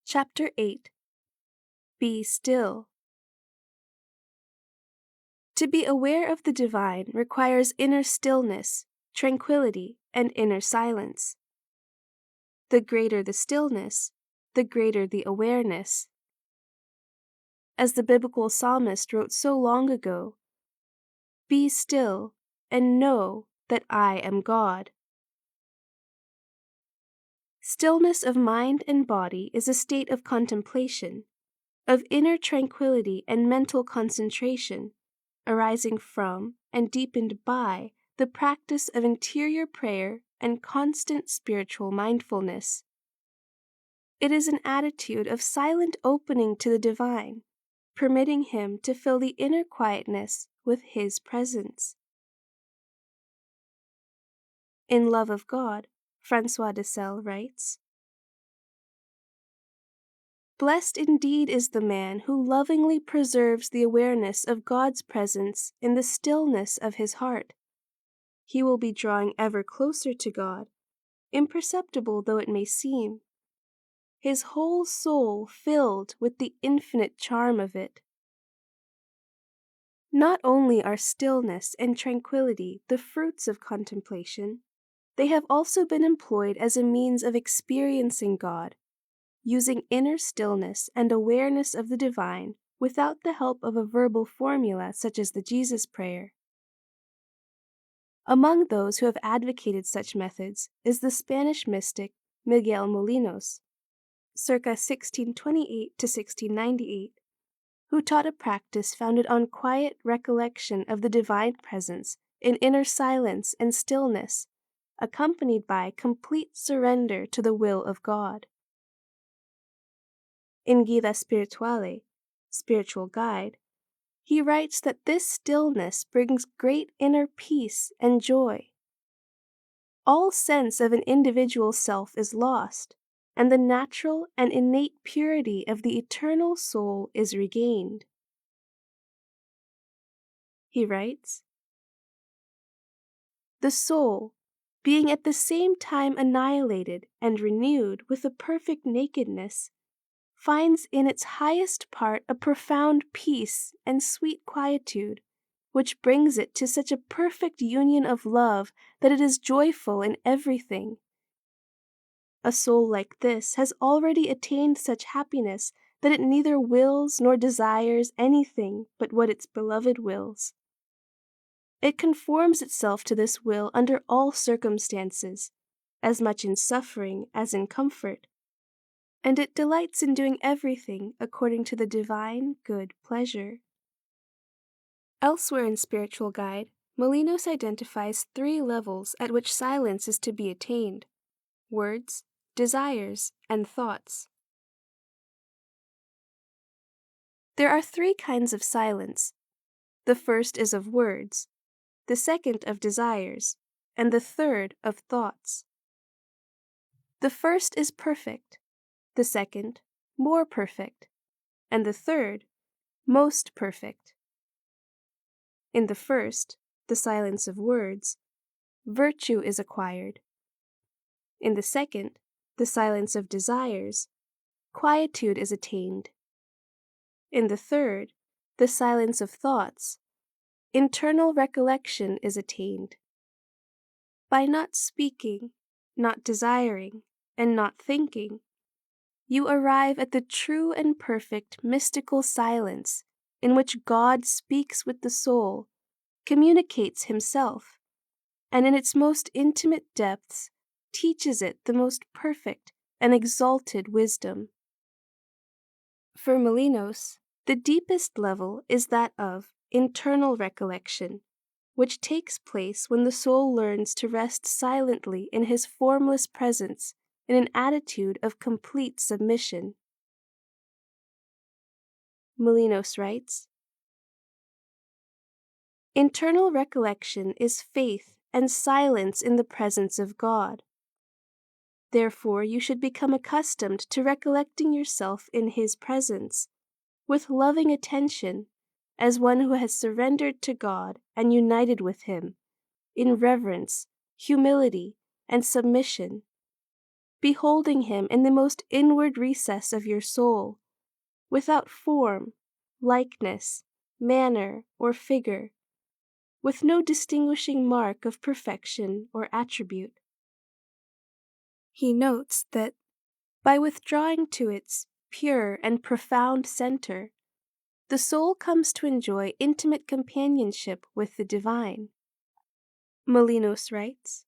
Chapter 8. Be still. To be aware of the divine requires inner stillness, tranquility, and inner silence. The greater the stillness, the greater the awareness. As the biblical psalmist wrote so long ago, "Be still and know that I am God." Stillness of mind and body is a state of contemplation, of inner tranquility and mental concentration, arising from and deepened by the practice of interior prayer and constant spiritual mindfulness. It is an attitude of silent opening to the divine, permitting him to fill the inner quietness with his presence. In Love of God, François de Sales writes, "Blessed indeed is the man who lovingly preserves the awareness of God's presence in the stillness of his heart. He will be drawing ever closer to God, imperceptible though it may seem, his whole soul filled with the infinite charm of it." Not only are stillness and tranquility the fruits of contemplation, they have also been employed as a means of experiencing God, using inner stillness and awareness of the divine without the help of a verbal formula such as the Jesus Prayer. Among those who have advocated such methods is the Spanish mystic Miguel Molinos, circa 1628 to 1698, who taught a practice founded on quiet recollection of the divine presence in inner silence and stillness, accompanied by complete surrender to the will of God. In Guida Spirituale, Spiritual Guide, he writes that this stillness brings great inner peace and joy. All sense of an individual self is lost, and the natural and innate purity of the eternal soul is regained. He writes, "The soul, being at the same time annihilated and renewed with a perfect nakedness, finds in its highest part a profound peace and sweet quietude, which brings it to such a perfect union of love that it is joyful in everything. A soul like this has already attained such happiness that it neither wills nor desires anything but what its beloved wills. It conforms itself to this will under all circumstances, as much in suffering as in comfort, and it delights in doing everything according to the divine good pleasure." Elsewhere in Spiritual Guide, Molinos identifies 3 levels at which silence is to be attained: words, desires, and thoughts. There are 3 kinds of silence. The first is of words, the second of desires, and the third of thoughts. The first is perfect, the second more perfect, and the third most perfect. In the first, the silence of words, virtue is acquired. In the second, the silence of desires, quietude is attained. In the third, the silence of thoughts, internal recollection is attained. By not speaking, not desiring, and not thinking, you arrive at the true and perfect mystical silence in which God speaks with the soul, communicates himself, and in its most intimate depths teaches it the most perfect and exalted wisdom. For Molinos, the deepest level is that of internal recollection, which takes place when the soul learns to rest silently in his formless presence in an attitude of complete submission. Molinos writes, "Internal recollection is faith and silence in the presence of God. Therefore you should become accustomed to recollecting yourself in his presence, with loving attention, as one who has surrendered to God and united with him, in reverence, humility, and submission, beholding him in the most inward recess of your soul, without form, likeness, manner, or figure, with no distinguishing mark of perfection or attribute. He notes that by withdrawing to its pure and profound center, the soul comes to enjoy intimate companionship with the divine. Molinos writes,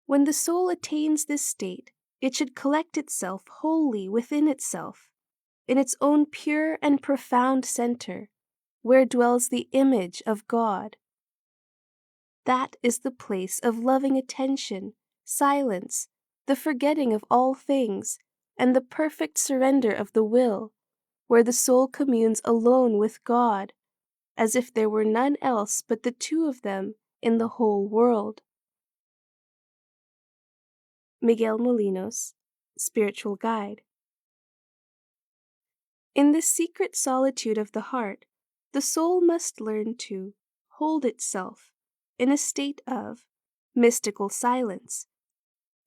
"When the soul attains this state, it should collect itself wholly within itself, in its own pure and profound center, where dwells the image of God. That is the place of loving attention, silence, the forgetting of all things, and the perfect surrender of the will, where the soul communes alone with God, as if there were none else but the two of them in the whole world." Miguel Molinos, Spiritual Guide. In this secret solitude of the heart, the soul must learn to hold itself in a state of mystical silence,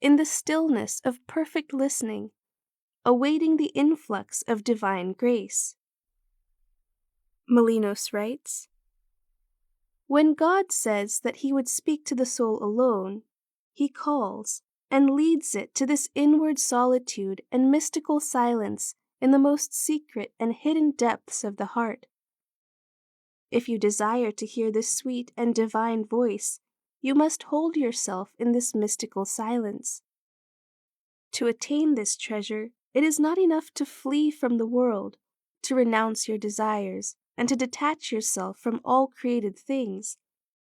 in the stillness of perfect listening, awaiting the influx of divine grace. Molinos writes, "When God says that he would speak to the soul alone, he calls and leads it to this inward solitude and mystical silence in the most secret and hidden depths of the heart. If you desire to hear this sweet and divine voice, you must hold yourself in this mystical silence. To attain this treasure, it is not enough to flee from the world, to renounce your desires, and to detach yourself from all created things,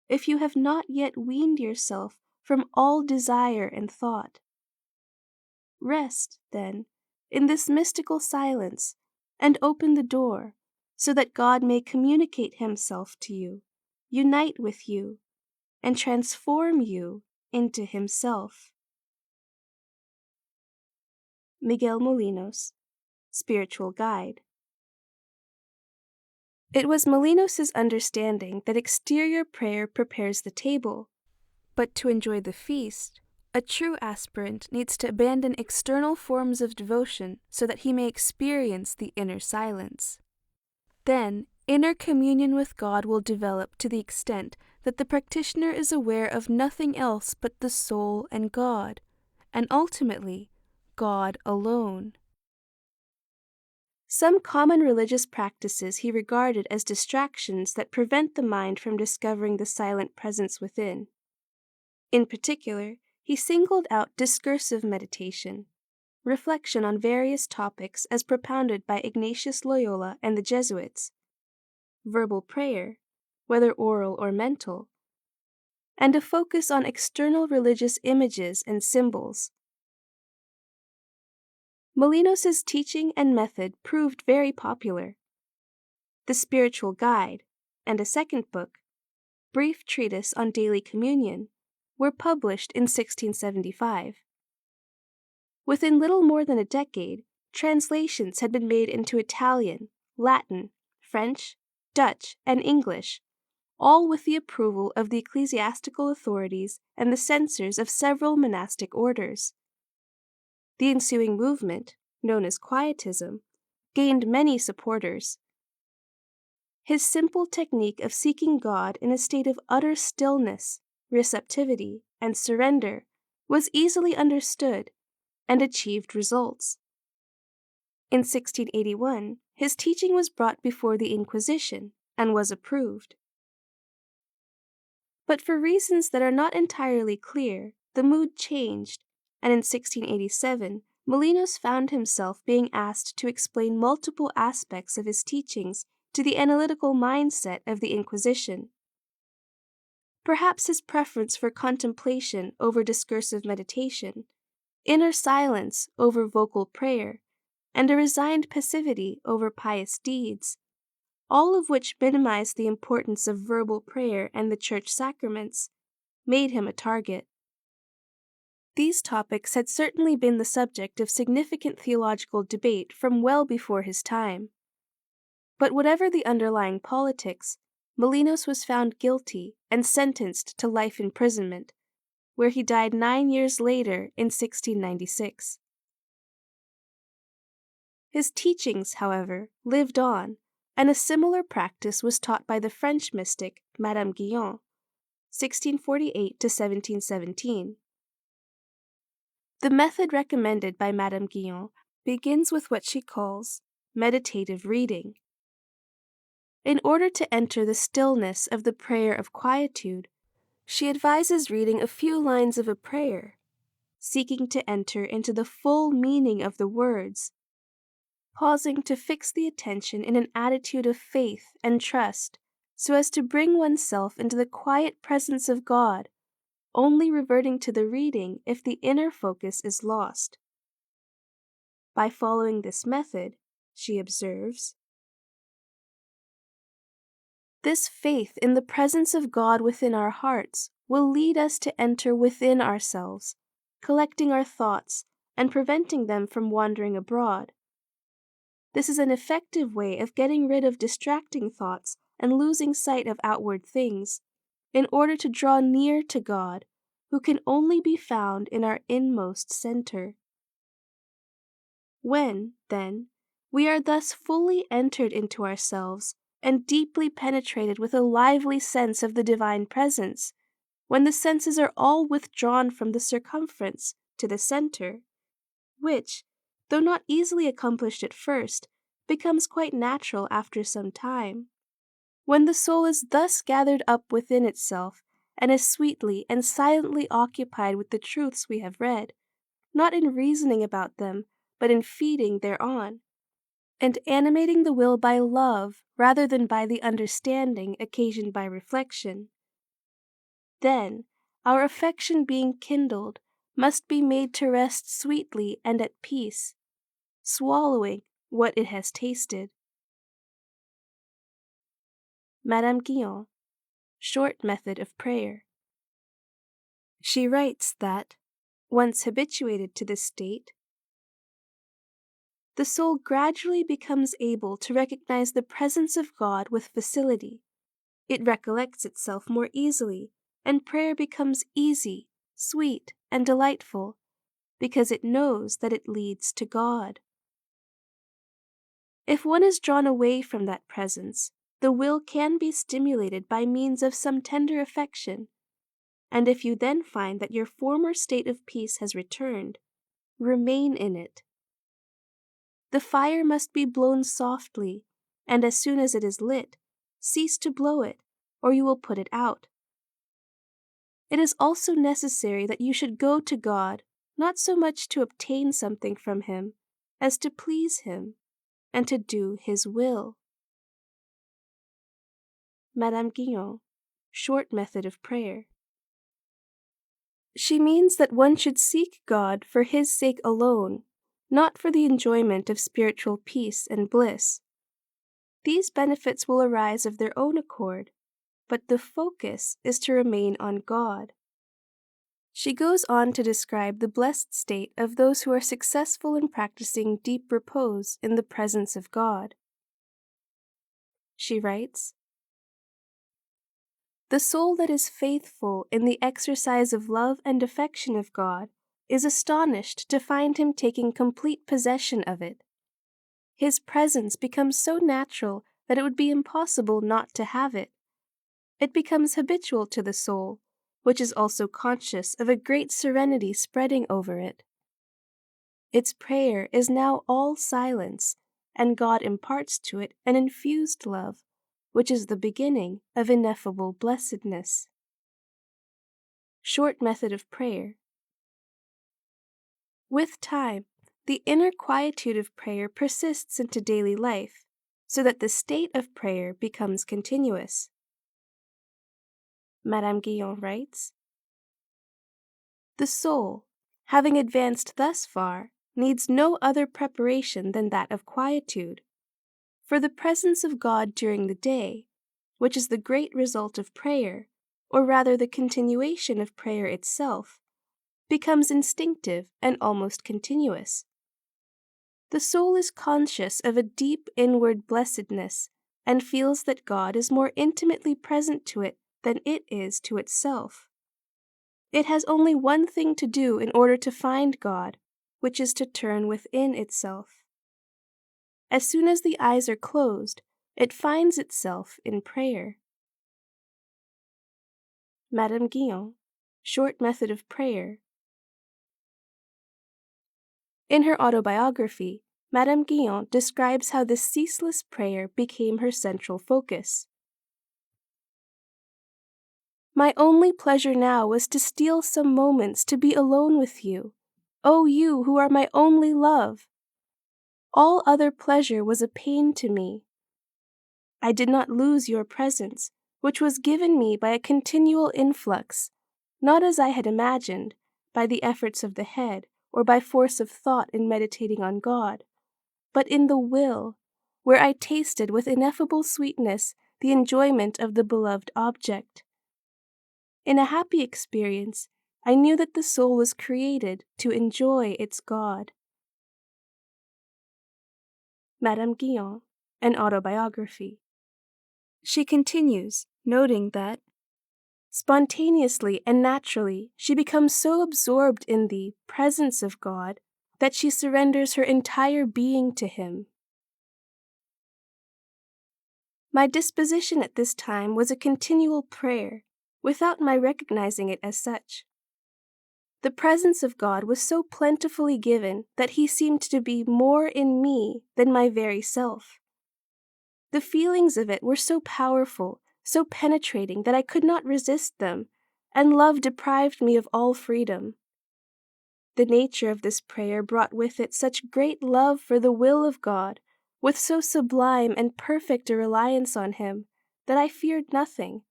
if you have not yet weaned yourself from all desire and thought. Rest, then, in this mystical silence, and open the door, so that God may communicate himself to you, unite with you, and transform you into himself." Miguel Molinos, Spiritual Guide. It was Molinos's understanding that exterior prayer prepares the table, but to enjoy the feast, a true aspirant needs to abandon external forms of devotion so that he may experience the inner silence. Then, inner communion with God will develop to the extent that the practitioner is aware of nothing else but the soul and God, and ultimately, God alone. Some common religious practices he regarded as distractions that prevent the mind from discovering the silent presence within. In particular, he singled out discursive meditation, reflection on various topics as propounded by Ignatius Loyola and the Jesuits, verbal prayer, whether oral or mental, and a focus on external religious images and symbols. Molinos's teaching and method proved very popular. The Spiritual Guide and a second book, Brief Treatise on Daily Communion, were published in 1675. Within little more than a decade, translations had been made into Italian, Latin, French, Dutch, and English, all with the approval of the ecclesiastical authorities and the censors of several monastic orders. The ensuing movement, known as quietism, gained many supporters. His simple technique of seeking God in a state of utter stillness, receptivity, and surrender was easily understood and achieved results. In 1681, his teaching was brought before the Inquisition and was approved. But for reasons that are not entirely clear, the mood changed, and in 1687, Molinos found himself being asked to explain multiple aspects of his teachings to the analytical mindset of the Inquisition. Perhaps his preference for contemplation over discursive meditation, inner silence over vocal prayer, and a resigned passivity over pious deeds, all of which minimized the importance of verbal prayer and the church sacraments, made him a target. These topics had certainly been the subject of significant theological debate from well before his time. But whatever the underlying politics, Molinos was found guilty and sentenced to life imprisonment, where he died 9 years later in 1696. His teachings, however, lived on, and a similar practice was taught by the French mystic Madame Guyon, 1648 to 1717. The method recommended by Madame Guyon begins with what she calls meditative reading. In order to enter the stillness of the prayer of quietude, she advises reading a few lines of a prayer, seeking to enter into the full meaning of the words, pausing to fix the attention in an attitude of faith and trust so as to bring oneself into the quiet presence of God, only reverting to the reading if the inner focus is lost. By following this method, she observes, this faith in the presence of God within our hearts will lead us to enter within ourselves, collecting our thoughts and preventing them from wandering abroad. This is an effective way of getting rid of distracting thoughts and losing sight of outward things, in order to draw near to God, who can only be found in our inmost center. When, then, we are thus fully entered into ourselves and deeply penetrated with a lively sense of the divine presence, when the senses are all withdrawn from the circumference to the center, which, though not easily accomplished at first, becomes quite natural after some time. When the soul is thus gathered up within itself and is sweetly and silently occupied with the truths we have read, not in reasoning about them, but in feeding thereon, and animating the will by love rather than by the understanding occasioned by reflection, then, our affection being kindled, must be made to rest sweetly and at peace, swallowing what it has tasted. Madame Guyon, Short Method of Prayer. She writes that, once habituated to this state, the soul gradually becomes able to recognize the presence of God with facility. It recollects itself more easily, and prayer becomes easy, sweet, and delightful, because it knows that it leads to God. If one is drawn away from that presence, the will can be stimulated by means of some tender affection, and if you then find that your former state of peace has returned, remain in it. The fire must be blown softly, and as soon as it is lit, cease to blow it, or you will put it out. It is also necessary that you should go to God, not so much to obtain something from Him, as to please Him, and to do His will. Madame Guyon, Short Method of Prayer. She means that one should seek God for His sake alone, not for the enjoyment of spiritual peace and bliss. These benefits will arise of their own accord, but the focus is to remain on God. She goes on to describe the blessed state of those who are successful in practicing deep repose in the presence of God. She writes, the soul that is faithful in the exercise of love and affection of God is astonished to find Him taking complete possession of it. His presence becomes so natural that it would be impossible not to have it. It becomes habitual to the soul, which is also conscious of a great serenity spreading over it. Its prayer is now all silence, and God imparts to it an infused love, which is the beginning of ineffable blessedness. Short Method of Prayer. With time, the inner quietude of prayer persists into daily life, so that the state of prayer becomes continuous. Madame Guyon writes, the soul, having advanced thus far, needs no other preparation than that of quietude. For the presence of God during the day, which is the great result of prayer, or rather the continuation of prayer itself, becomes instinctive and almost continuous. The soul is conscious of a deep inward blessedness and feels that God is more intimately present to it than it is to itself. It has only one thing to do in order to find God, which is to turn within itself. As soon as the eyes are closed, it finds itself in prayer. Madame Guyon, Short Method of Prayer. In her autobiography, Madame Guyon describes how this ceaseless prayer became her central focus. My only pleasure now was to steal some moments to be alone with you, O you who are my only love. All other pleasure was a pain to me. I did not lose your presence, which was given me by a continual influx, not as I had imagined, by the efforts of the head or by force of thought in meditating on God, but in the will, where I tasted with ineffable sweetness the enjoyment of the beloved object. In a happy experience, I knew that the soul was created to enjoy its God. Madame Guyon, An Autobiography. She continues, noting that spontaneously and naturally she becomes so absorbed in the presence of God that she surrenders her entire being to Him. My disposition at this time was a continual prayer, without my recognizing it as such. The presence of God was so plentifully given that He seemed to be more in me than my very self. The feelings of it were so powerful, so penetrating that I could not resist them, and love deprived me of all freedom. The nature of this prayer brought with it such great love for the will of God, with so sublime and perfect a reliance on Him, that I feared nothing,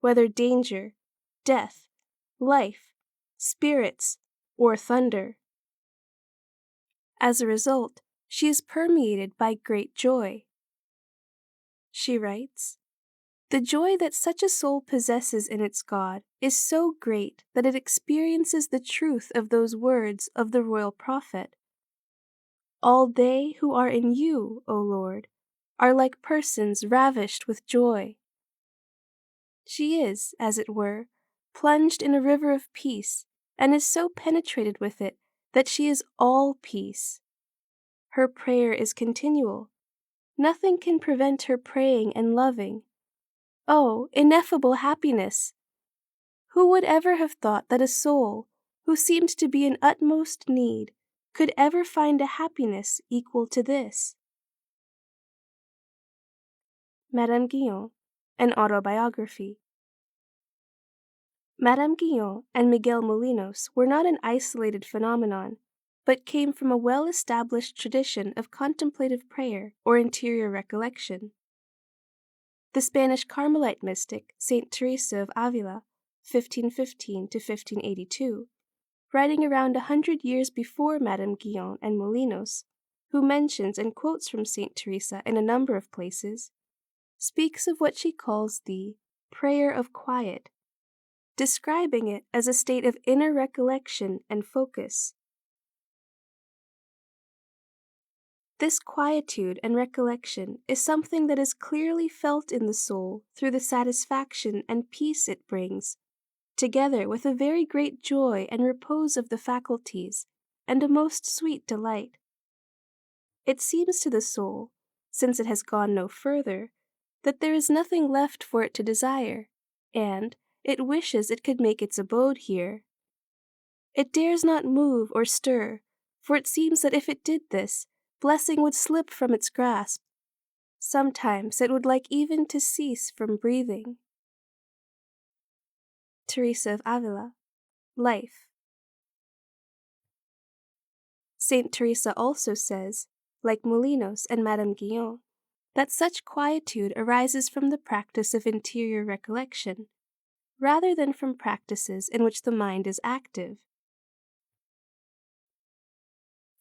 whether danger, death, life, spirits, or thunder. As a result, she is permeated by great joy. She writes, "The joy that such a soul possesses in its God is so great that it experiences the truth of those words of the royal prophet. All they who are in you, O Lord, are like persons ravished with joy." She is, as it were, plunged in a river of peace, and is so penetrated with it that she is all peace. Her prayer is continual. Nothing can prevent her praying and loving. Oh, ineffable happiness! Who would ever have thought that a soul, who seemed to be in utmost need, could ever find a happiness equal to this? Madame Guyon, An Autobiography. Madame Guyon and Miguel Molinos were not an isolated phenomenon, but came from a well-established tradition of contemplative prayer or interior recollection. The Spanish Carmelite mystic Saint Teresa of Avila, 1515 to 1582, writing around 100 years before Madame Guyon and Molinos, who mentions and quotes from Saint Teresa in a number of places, speaks of what she calls the prayer of quiet, describing it as a state of inner recollection and focus. This quietude and recollection is something that is clearly felt in the soul through the satisfaction and peace it brings, together with a very great joy and repose of the faculties, and a most sweet delight. It seems to the soul, since it has gone no further, that there is nothing left for it to desire, and it wishes it could make its abode here. It dares not move or stir, for it seems that if it did this, blessing would slip from its grasp. Sometimes it would like even to cease from breathing. Teresa of Avila, Life. Saint Teresa also says, like Molinos and Madame Guyon, that such quietude arises from the practice of interior recollection, rather than from practices in which the mind is active.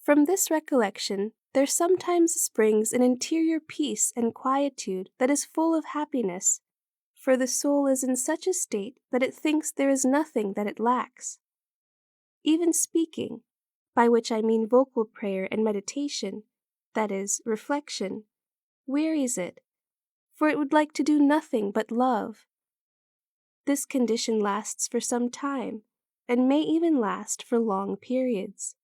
From this recollection, there sometimes springs an interior peace and quietude that is full of happiness, for the soul is in such a state that it thinks there is nothing that it lacks. Even speaking, by which I mean vocal prayer and meditation, that is, reflection, wearies it, for it would like to do nothing but love. This condition lasts for some time, and may even last for long periods.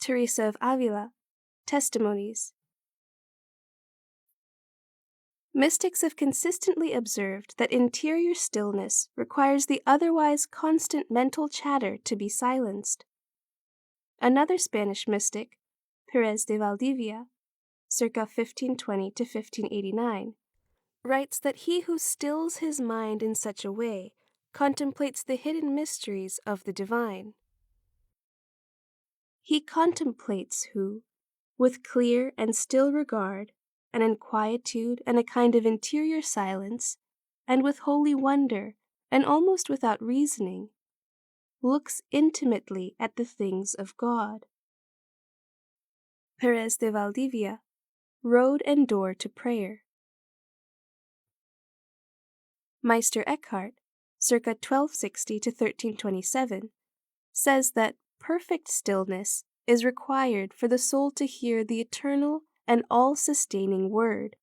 Teresa of Avila, Testimonies. Mystics have consistently observed that interior stillness requires the otherwise constant mental chatter to be silenced. Another Spanish mystic, Pérez de Valdivia, circa 1520 to 1589, writes that he who stills his mind in such a way contemplates the hidden mysteries of the divine. He contemplates who, with clear and still regard, and in quietude and a kind of interior silence, and with holy wonder, and almost without reasoning, looks intimately at the things of God. Pérez de Valdivia, Road and Door to Prayer. Meister Eckhart, circa 1260 to 1327, says that perfect stillness is required for the soul to hear the eternal and all-sustaining word.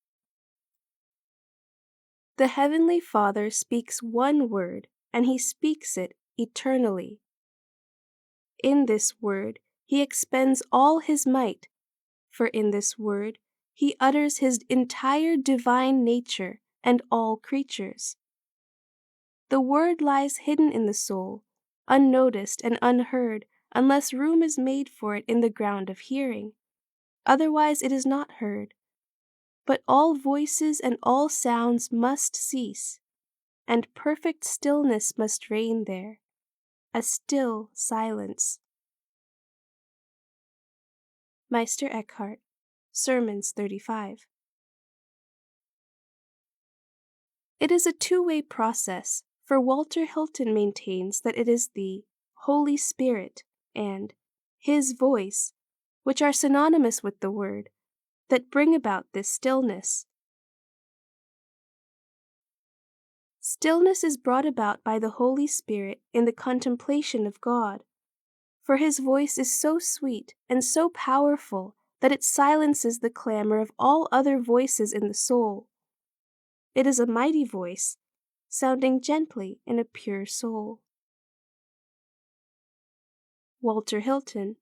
The Heavenly Father speaks one word, and he speaks it eternally. In this word he expends all his might, for in this word he utters his entire divine nature and all creatures. The word lies hidden in the soul, unnoticed and unheard, unless room is made for it in the ground of hearing. Otherwise it is not heard. But all voices and all sounds must cease, and perfect stillness must reign there, a still silence. Meister Eckhart, Sermons 35. It is a two-way process, for Walter Hilton maintains that it is the Holy Spirit and His voice, which are synonymous with the word, that bring about this stillness. Stillness is brought about by the Holy Spirit in the contemplation of God, for His voice is so sweet and so powerful that it silences the clamor of all other voices in the soul. It is a mighty voice, sounding gently in a pure soul. Walter Hilton,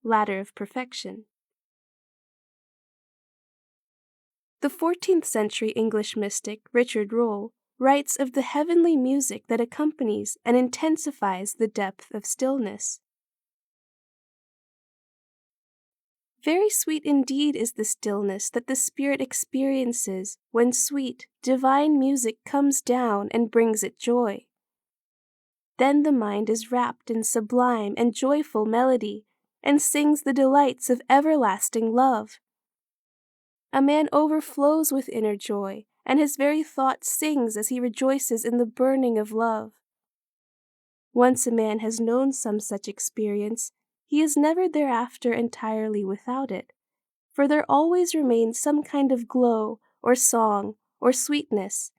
Ladder of Perfection. The 14th century English mystic Richard Rolle writes of the heavenly music that accompanies and intensifies the depth of stillness. Very sweet indeed is the stillness that the spirit experiences when sweet, divine music comes down and brings it joy. Then the mind is wrapped in sublime and joyful melody, and sings the delights of everlasting love. A man overflows with inner joy, and his very thought sings as he rejoices in the burning of love. Once a man has known some such experience, he is never thereafter entirely without it, for there always remains some kind of glow, or song, or sweetness,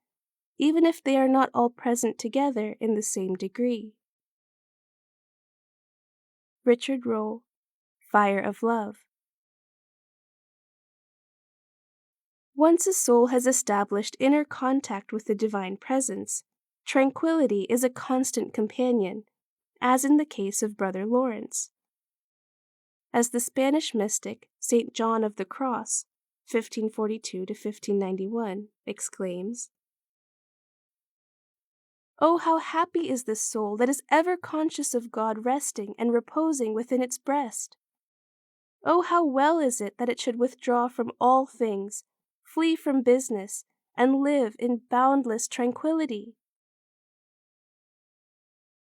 even if they are not all present together in the same degree. Richard Rolle, Fire of Love. Once a soul has established inner contact with the divine presence, tranquility is a constant companion, as in the case of Brother Lawrence. As the Spanish mystic St. John of the Cross, 1542 to 1591, exclaims, "Oh, how happy is this soul that is ever conscious of God resting and reposing within its breast! Oh, how well is it that it should withdraw from all things, flee from business, and live in boundless tranquility!"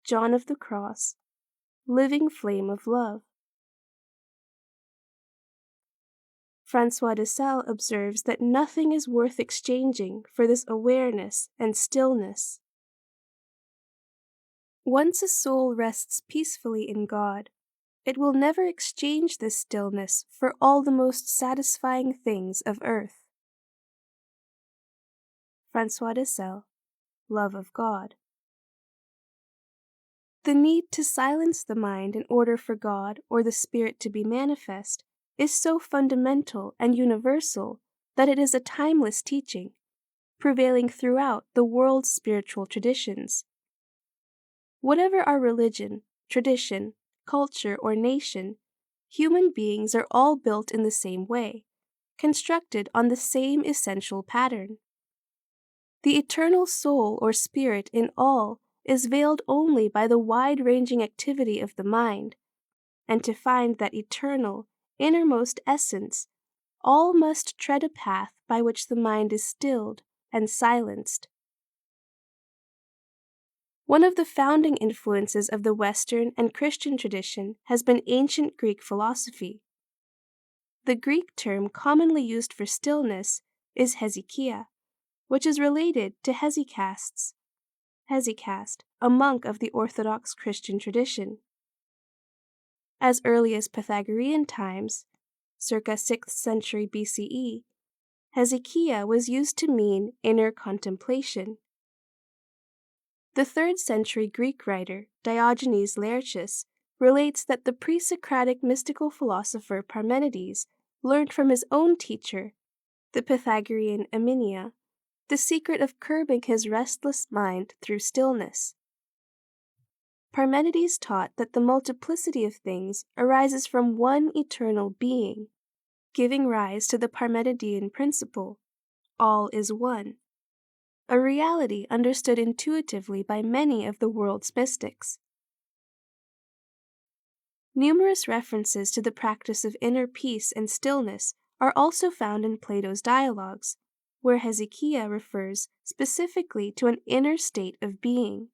John of the Cross, Living Flame of Love. François de Sales observes that nothing is worth exchanging for this awareness and stillness. Once a soul rests peacefully in God, it will never exchange this stillness for all the most satisfying things of earth. François de Sales, Love of God. The need to silence the mind in order for God or the Spirit to be manifest is so fundamental and universal that it is a timeless teaching, prevailing throughout the world's spiritual traditions. Whatever our religion, tradition, culture, or nation, human beings are all built in the same way, constructed on the same essential pattern. The eternal soul or spirit in all is veiled only by the wide-ranging activity of the mind, and to find that eternal, innermost essence, all must tread a path by which the mind is stilled and silenced. One of the founding influences of the Western and Christian tradition has been ancient Greek philosophy. The Greek term commonly used for stillness is hesychia, which is related to hesychasts, a monk of the Orthodox Christian tradition. As early as Pythagorean times, circa 6th century BCE, hesychia was used to mean inner contemplation. The 3rd century Greek writer Diogenes Laertius relates that the pre-Socratic mystical philosopher Parmenides learned from his own teacher, the Pythagorean Amenia, the secret of curbing his restless mind through stillness. Parmenides taught that the multiplicity of things arises from one eternal being, giving rise to the Parmenidean principle, all is one, a reality understood intuitively by many of the world's mystics. Numerous references to the practice of inner peace and stillness are also found in Plato's dialogues, where hesychia refers specifically to an inner state of being.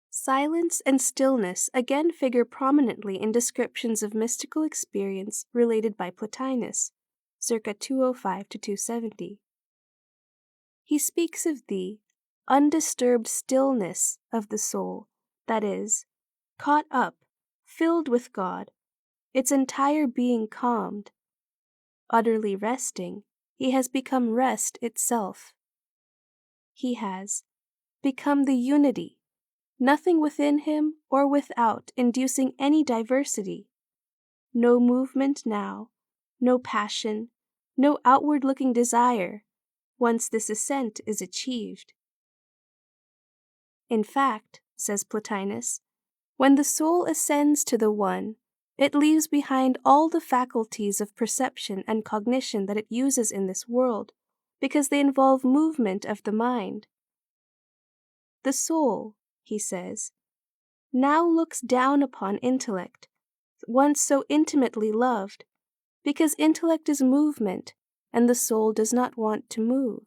Silence and stillness again figure prominently in descriptions of mystical experience related by Plotinus, circa 205 to 270. He speaks of the undisturbed stillness of the soul, that is, caught up, filled with God, its entire being calmed. Utterly resting, he has become rest itself. He has become the unity, nothing within him or without inducing any diversity. No movement now, no passion, no outward-looking desire, once this ascent is achieved. In fact, says Plotinus, when the soul ascends to the One, it leaves behind all the faculties of perception and cognition that it uses in this world, because they involve movement of the mind. The soul, he says, now looks down upon intellect, once so intimately loved, because intellect is movement, and the soul does not want to move.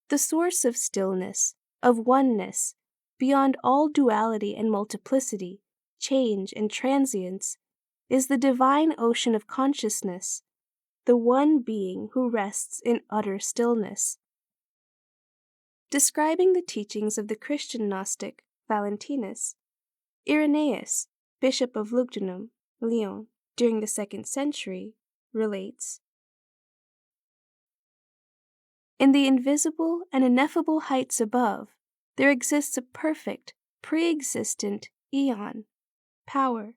The source of stillness, of oneness, beyond all duality and multiplicity, change and transience, is the divine ocean of consciousness, the one being who rests in utter stillness. Describing the teachings of the Christian Gnostic Valentinus, Irenaeus, Bishop of Lugdunum, Lyon, during the 2nd century, relates, "In the invisible and ineffable heights above, there exists a perfect, pre-existent Eon, power,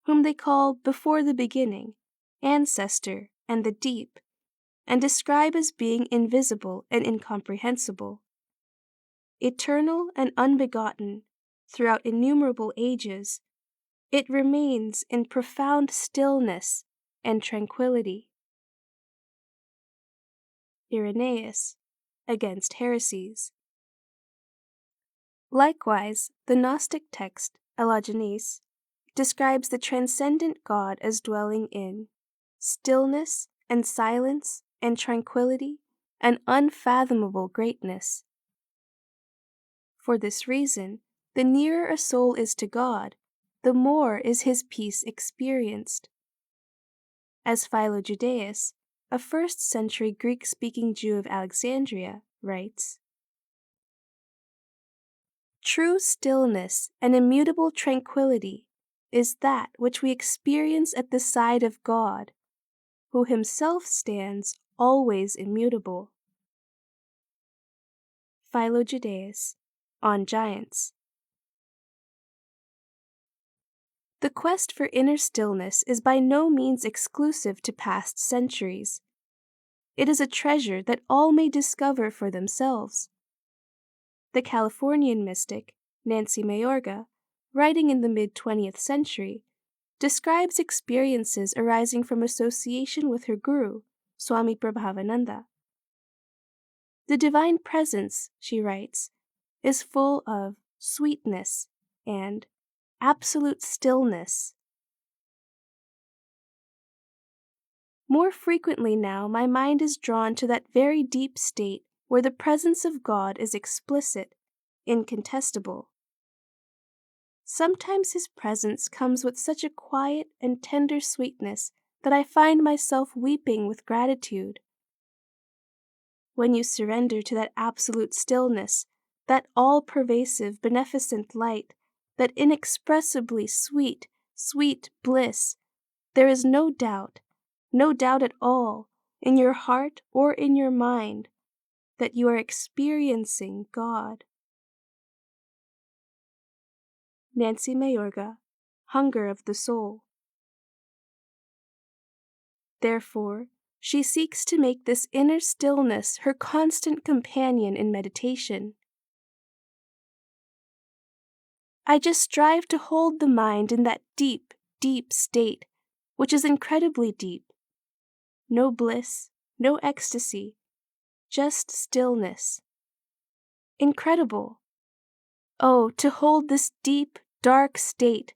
whom they call before the beginning, ancestor, and the deep, and describe as being invisible and incomprehensible. Eternal and unbegotten, throughout innumerable ages, it remains in profound stillness and tranquility." Irenaeus, Against Heresies. Likewise, the Gnostic text, Allogenes, describes the transcendent God as dwelling in stillness and silence and tranquility and unfathomable greatness. For this reason, the nearer a soul is to God, the more is his peace experienced. As Philo-Judaeus, a 1st century Greek-speaking Jew of Alexandria, writes, "True stillness and immutable tranquility is that which we experience at the side of God, who himself stands always immutable." Philo-Judaeus, On Giants. The quest for inner stillness is by no means exclusive to past centuries. It is a treasure that all may discover for themselves. The Californian mystic, Nancy Mayorga, writing in the mid-20th century, describes experiences arising from association with her guru, Swami Prabhavananda. The divine presence, she writes, is full of sweetness and absolute stillness. More frequently now, my mind is drawn to that very deep state where the presence of God is explicit, incontestable. Sometimes his presence comes with such a quiet and tender sweetness that I find myself weeping with gratitude. When you surrender to that absolute stillness, that all-pervasive beneficent light, that inexpressibly sweet, sweet bliss, there is no doubt at all, in your heart or in your mind, that you are experiencing God. Nancy Mayorga, Hunger of the Soul. Therefore, she seeks to make this inner stillness her constant companion in meditation. I just strive to hold the mind in that deep, deep state, which is incredibly deep. No bliss, no ecstasy, just stillness. Incredible! Oh, to hold this deep, dark state,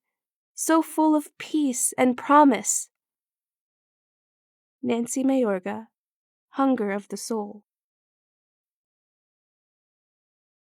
so full of peace and promise. Nancy Mayorga, Hunger of the Soul.